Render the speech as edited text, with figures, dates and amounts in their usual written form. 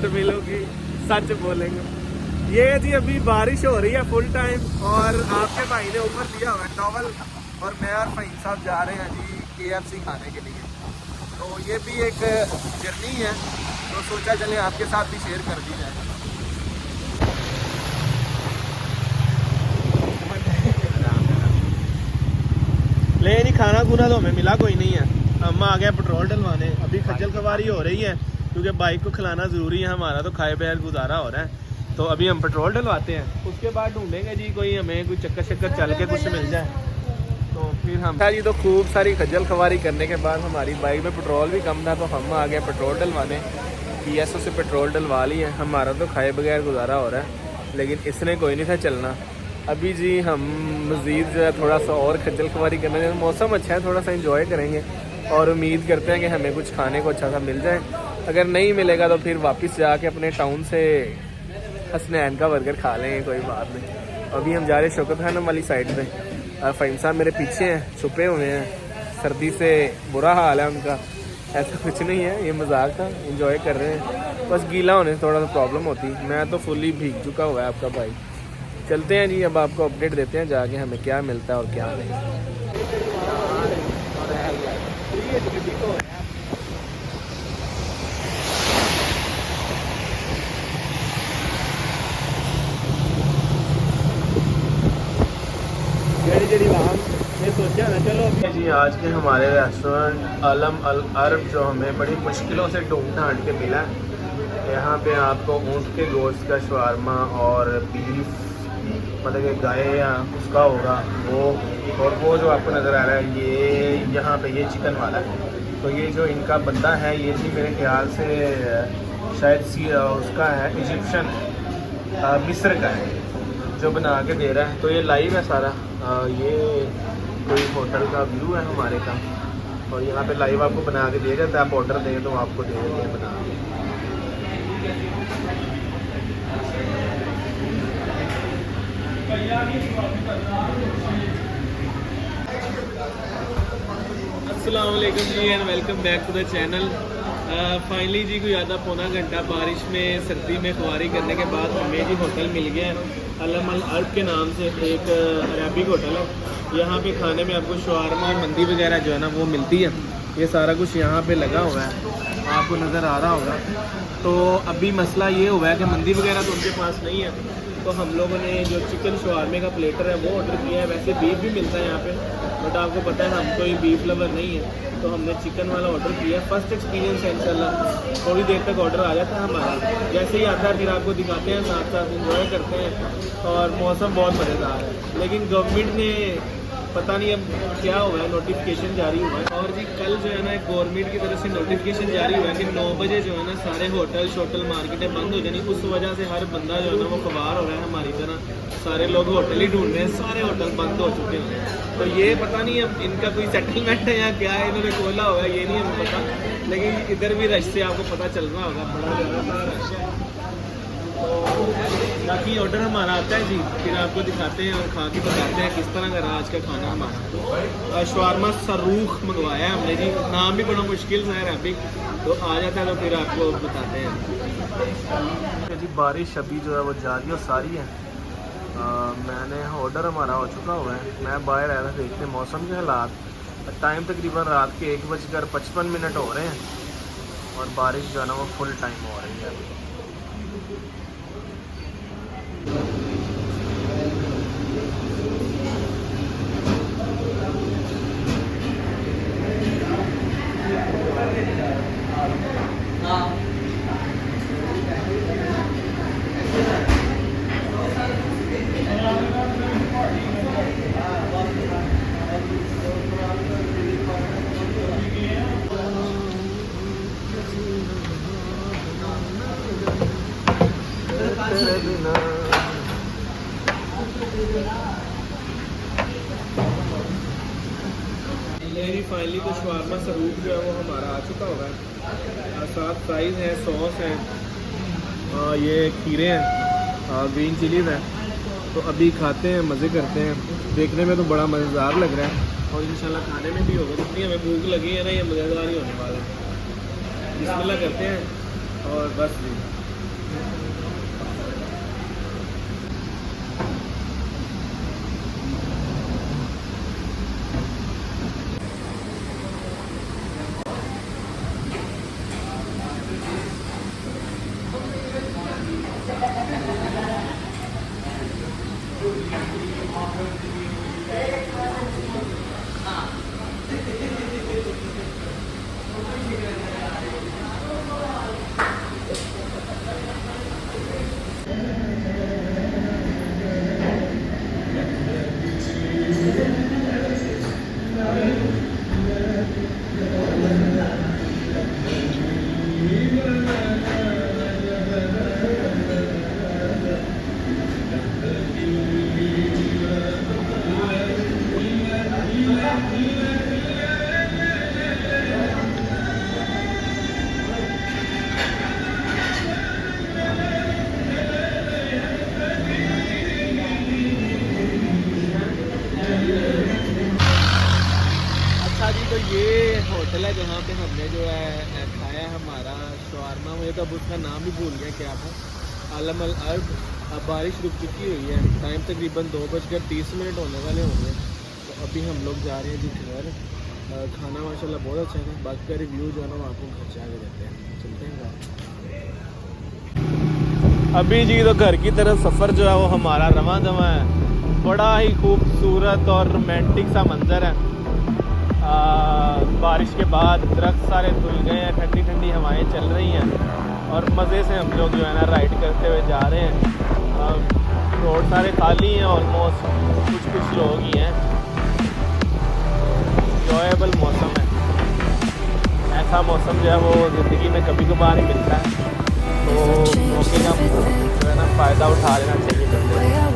झूठ मिलोगी, सच बोलेंगे। ये जी अभी बारिश हो रही है फुल टाइम और आपके भाई ने ऊपर दिया हुआ है टॉवल और मैं और फ़हीम साहब जा रहे हैं जी KFC खाने के लिए। तो ये भी एक जर्नी है, तो सोचा चले आपके साथ भी शेयर कर दी जाए। ले नहीं खाना खुना तो हमें मिला कोई नहीं है, हम आ गए पेट्रोल डलवाने। अभी खज्जल खवारी हो रही है क्योंकि बाइक को खिलाना ज़रूरी है, हमारा तो खाए बगैर गुजारा हो रहा है। तो अभी हम पेट्रोल डलवाते हैं, उसके बाद ढूंढेंगे जी कोई हमें कोई चक्कर शक्कर चल के कुछ मिल जाए तो फिर हम जी। तो खूब सारी खज्जल खवारी करने के बाद हमारी बाइक में पेट्रोल भी कम था, तो हम आ गए पेट्रोल डलवाने। PSO से पेट्रोल डलवा लिए, हमारा तो खाए बगैर गुजारा हो रहा है, लेकिन इसने कोई नहीं था चलना। अभी जी हम मज़ीद जो है थोड़ा सा और खज्जल खवारी करना, मौसम अच्छा है, थोड़ा सा इंजॉय करेंगे और उम्मीद करते हैं कि हमें कुछ खाने को अच्छा सा मिल जाए। अगर नहीं मिलेगा तो फिर वापस जाके अपने टाउन से हसनैन का बर्गर खा लेंगे, कोई बात नहीं। अभी हम जा रहे हैं शौकत खानम वाली साइड पे, और फ़हीम साहब मेरे पीछे हैं, छुपे हुए हैं, सर्दी से बुरा हाल है उनका। ऐसा कुछ नहीं है, ये मजाक था, एंजॉय कर रहे हैं। बस गीला होने से थोड़ा सा प्रॉब्लम होती, मैं तो फुली भीग चुका हुआ है आपका भाई। चलते हैं जी, अब आपको अपडेट देते हैं जाके हमें क्या मिलता है और क्या नहीं। सोचा ना चलो जी, आज के हमारे रेस्टोरेंट आलम अल अरब जो हमें बड़ी मुश्किलों से ढूंढ ढांड के मिला। यहाँ पे आपको ऊँट के गोश्त का शवारमा और बीफ, मतलब कि गाय या उसका होगा वो, और वो जो आपको नज़र आ रहा है ये यहाँ पे ये चिकन वाला है। तो ये जो इनका बंदा है ये जी मेरे ख्याल से शायद उसका है, इजिप्शियन मिस्र का है जो बना के दे रहा है। तो ये लाइव है सारा, ये कोई होटल का व्यू है हमारे का, और यहाँ पे लाइव आपको बना के दिया जाता है। आप ऑर्डर दें तो आपको दे देते हैं बना के। अस्सलाम वालेकुम जी and welcome back to the channel. Finally जी कोई आधा पौना घंटा बारिश में सर्दी में खुआरी करने के बाद हमें जी होटल मिल गया है अलम अल अरब के नाम से, एक अरबिक होटल है। यहाँ पे खाने में आपको शवारमा और मंदी वगैरह जो है ना वो मिलती है। ये सारा कुछ यहाँ पे लगा हुआ है, आपको नज़र आ रहा होगा। तो अभी मसला ये हुआ है कि मंदी वगैरह तो उनके पास नहीं है, तो हम लोगों ने जो चिकन शवारमे का प्लेटर है वो ऑर्डर किया है। वैसे बीफ भी मिलता है यहाँ पे, बट आपको पता है हम तो ये बीफ लवर नहीं है, तो हमने चिकन वाला ऑर्डर किया है। फर्स्ट एक्सपीरियंस है इंशाल्लाह, थोड़ी देर तक ऑर्डर आ जाता है हमारा, जैसे ही आता है फिर आपको दिखाते हैं, साथ साथ इंजॉय करते हैं। और मौसम बहुत मज़ेदार है, लेकिन गवर्नमेंट ने पता नहीं अब क्या हुआ है, नोटिफिकेशन जारी हुआ है। और जी कल जो है ना गवर्नमेंट की तरफ से नोटिफिकेशन जारी हुआ है कि 9 बजे जो है ना सारे होटल शोटल मार्केटें बंद हो जानी। उस वजह से हर बंदा जो है ना वो खबर हो रहा है हमारी तरह, सारे लोग होटल ही ढूंढ रहे हैं, सारे होटल बंद हो चुके हैं। तो ये पता नहीं अब इनका कोई सेटलमेंट है या क्या है, इन्होंने खोला हुआ है ये नहीं हमें पता, लेकिन इधर भी रश से आपको पता चल रहा होगा, बड़ा ज़्यादा रश है। बाकी ऑर्डर हमारा आता है जी, फिर आपको दिखाते हैं और खा के बताते हैं किस तरह का रहा आज का खाना हमारा। शवारमा सरूख मंगवाया है हमने जी, नाम भी बड़ा मुश्किल सा है अरबिक, तो आ जाता है तो फिर आपको बताते हैं जी। बारिश अभी जो है वो जारी और सारी है। मैंने ऑर्डर हमारा हो चुका हुआ है, मैं बाहर आया था देखते मौसम के हालात। टाइम तकरीबन रात के 1:55 हो रहे हैं और बारिश जो है ना वो फुल टाइम हो रही है अभी। फाइनली तो शवारमा सरूख जो है वो हमारा आ चुका होगा, साथ फ्राइज़ है, सॉस है, ये खीरे हैं, ग्रीन चिलीज़ हैं। तो अभी खाते हैं, मज़े करते हैं। देखने में तो बड़ा मज़ेदार लग रहा है और इंशाल्लाह खाने में भी होगा, जितनी हमें भूख लगी है ना ये मज़ेदार ही होने वाला है। बिस्मिल्लाह करते हैं और बस तो ये होटल है जहाँ पे हमने जो है खाया है हमारा शवारमा। मुझे तो अब उसका नाम भी भूल गया क्या था, आलम अल अर्ब। अब बारिश रुक चुकी हुई है, टाइम तकरीबन 2:30 होने वाले होंगे। तो अभी हम लोग जा रहे हैं जी घर। खाना माशाल्लाह बहुत अच्छा था, बाकी का रिव्यू जो है ना वो आपको घर से आगे देते हैं। चलते हैं घर। अभी जी तो घर की तरफ सफ़र जो है वो हमारा रवां दवा है। बड़ा ही खूबसूरत और रोमांटिक सा मंज़र है। बारिश के बाद दरख्त सारे धुल गए हैं, ठंडी ठंडी हवाएं चल रही हैं और मज़े से हम लोग जो है ना राइड करते हुए जा रहे हैं। रोड सारे खाली हैं, ऑलमोस्ट कुछ लोग ही हैं। इंजॉयबल मौसम है। ऐसा मौसम जो है वो ज़िंदगी में कभी कभार ही मिलता है, तो मौके का जो है ना फ़ायदा उठा लेना चाहिए बंदे को।